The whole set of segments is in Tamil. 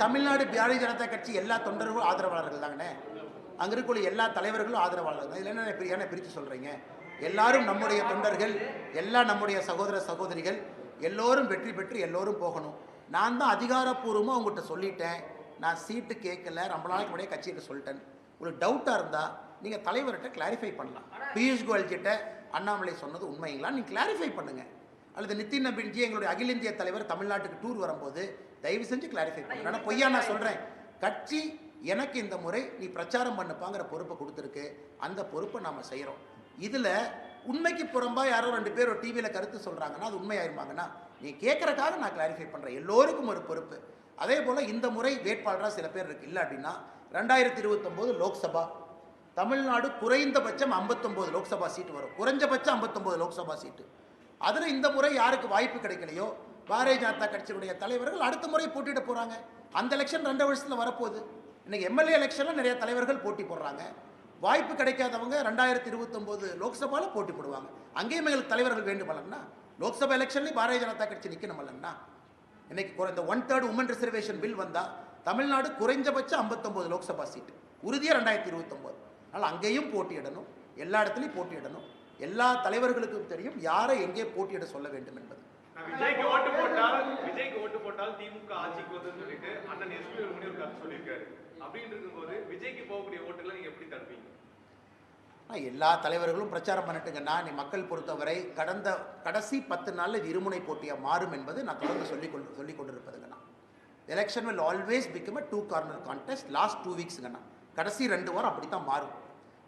தமிழ்நாடு பாரதிய ஜனதா கட்சி எல்லா தொண்டர்களும் ஆதரவாளர்கள் தாங்கண்ணே. அங்கே இருக்கக்கூடிய எல்லா தலைவர்களும் ஆதரவாளர்கள். இதில் என்ன பிரித்து சொல்கிறீங்க? எல்லாரும் நம்முடைய தொண்டர்கள், எல்லாம் நம்முடைய சகோதர சகோதரிகள், எல்லோரும் வெற்றி பெற்று எல்லோரும் போகணும். நான் தான் அதிகாரப்பூர்வமாக உங்கள்கிட்ட சொல்லிட்டேன். நான் சீட்டு கேட்கல, ரொம்ப நாளைக்கு முன்னாடியே கட்சிகிட்ட சொல்லிட்டேன். உங்களுக்கு டவுட்டாக இருந்தால் நீங்கள் தலைவர்கிட்ட கிளாரிஃபை பண்ணலாம். பியூஷ் கோயல்கிட்ட அண்ணாமலை சொன்னது உண்மைங்களா நீங்கள் கிளாரிஃபை பண்ணுங்கள். அல்லது நிதின் நபீன்ஜி எங்களுடைய அகில இந்திய தலைவர் தமிழ்நாட்டுக்கு டூர் வரும்போது தயவு செஞ்சு கிளாரிஃபை பண்ணுங்க. ஆனால் பொய்யா நான் சொல்கிறேன், கட்சி எனக்கு இந்த முறை நீ பிரச்சாரம் பண்ணுப்பாங்கிற பொறுப்பை கொடுத்துருக்கு. அந்த பொறுப்பை நாம் செய்கிறோம். இதில் உண்மைக்கு புறம்பாக யாரோ 2 பேர் ஒரு டிவியில் கருத்து சொல்கிறாங்கன்னா அது உண்மையாயிருமாங்கன்னா நீ கேட்குறக்காக நான் கிளாரிஃபை பண்ணுறேன். எல்லோருக்கும் ஒரு பொறுப்பு. அதே போல் இந்த முறை வேட்பாளராக சில பேர் இருக்குது. இல்லை அப்படின்னா 2029 லோக்சபா தமிழ்நாடு குறைந்தபட்சம் 59 லோக்சபா சீட்டு வரும். குறைஞ்சபட்சம் 59 லோக்சபா சீட்டு. அதில் இந்த முறை யாருக்கு வாய்ப்பு கிடைக்கலையோ பாரதிய ஜனதா கட்சியினுடைய தலைவர்கள் அடுத்த முறை போட்டியிட போகிறாங்க. அந்த எலெக்ஷன் 2 வருஷத்தில் வரப்போகுது. இன்றைக்கி எம்எல்ஏ எலெக்ஷனில் நிறைய தலைவர்கள் போட்டி போடுறாங்க. வாய்ப்பு கிடைக்காதவங்க 2029 லோக்சபாவில் போட்டி போடுவாங்க. அங்கேயும் எங்களுக்கு தலைவர்கள் வேண்டுமல்லன்னா லோக்சபா எலெக்ஷன்லேயும் பாரதிய ஜனதா கட்சி நிற்கணுமல்லன்னா. இன்னைக்கு இந்த 1/3 உமன் ரிசர்வேஷன் பில் வந்தால் தமிழ்நாடு குறைஞ்சபட்சம் 59 லோக்சபா சீட்டு உறுதியாக 2029. அதனால் அங்கேயும் போட்டியிடணும், எல்லா இடத்துலையும் போட்டியிடணும். எல்லா தலைவர்களுக்கும் தெரியும் யாரை எங்கே போட்டியிட சொல்ல வேண்டும் என்பது. விஜய்க்கு ஓட்டு போட்டால் திமுக ஆட்சிக்கு வந்து சொல்லிட்டு அண்ணன் எஸ்பி ஒரு முனிவர் கருத்து சொல்லியிருக்காரு. அப்படின்னு இருக்கும்போது விஜய்க்கு போகக்கூடிய ஓட்டுகளை நீங்க எப்படி தடுப்பீங்க? எல்லா தலைவர்களும் பிரச்சாரம் பண்ணிட்டுங்கன்னா நீ மக்கள் பொறுத்தவரை கடைசி 10 நாளில் இது இருமுனை போட்டியாக மாறும் என்பது நான் தொடர்ந்து சொல்லிக் கொண்டிருப்பதுங்கண்ணா. Election will always become a 2 corner contest. Last 2 வீக்ஸுங்கண்ணா, கடைசி 2 வாரம் அப்படி தான் மாறும்.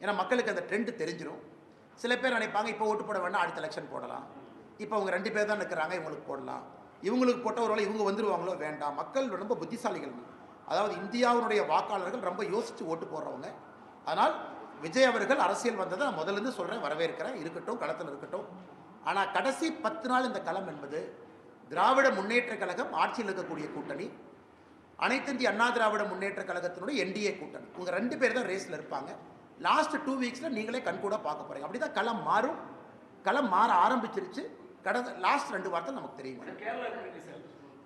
ஏன்னா மக்களுக்கு அந்த ட்ரெண்ட் தெரிஞ்சிடும். சில பேர் நினைப்பாங்க இப்போ ஓட்டு போட வேண்டாம், அடுத்த எலெக்ஷன் போடலாம். இப்போ அவங்க 2 பேர் தான் இருக்கிறாங்க, இவங்களுக்கு போடலாம். இவங்களுக்கு போட்ட ஒரு வேளை இவங்க வந்துருவாங்களோ வேண்டாம். மக்கள் ரொம்ப புத்திசாலிகள். அதாவது இந்தியாவுடைய வாக்காளர்கள் ரொம்ப யோசித்து ஓட்டு போடுறவங்க. அதனால் விஜய் அவர்கள் அரசியல் வந்ததை நான் முதல்ல சொல்கிறேன், வரவேற்கிறேன். இருக்கட்டும், களத்தில் இருக்கட்டும். ஆனால் கடைசி 10 நாள் இந்த களம் என்பது திராவிட முன்னேற்ற கழகம் ஆட்சியில் இருக்கக்கூடிய கூட்டணி, அனைத்து இந்திய அண்ணா திராவிட முன்னேற்ற கழகத்தினுடைய என்டிஏ கூட்டணி. இவங்க 2 பேர் தான் ரேஸில் இருப்பாங்க. லாஸ்ட் 2 வீக்ஸில் நீங்களே கண்கூட பார்க்க போகிறீங்க. அப்படி தான் களம் மாறும். களம் மாற ஆரம்பிச்சிருச்சு. லாஸ்ட் 2 வாரத்தில் நமக்கு தெரியும்.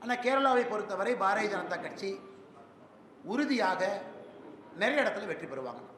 ஆனால் கேரளாவை பொறுத்தவரை பாரதிய ஜனதா கட்சி உறுதியாக நிறைய இடத்துல வெற்றி பெறுவாங்க.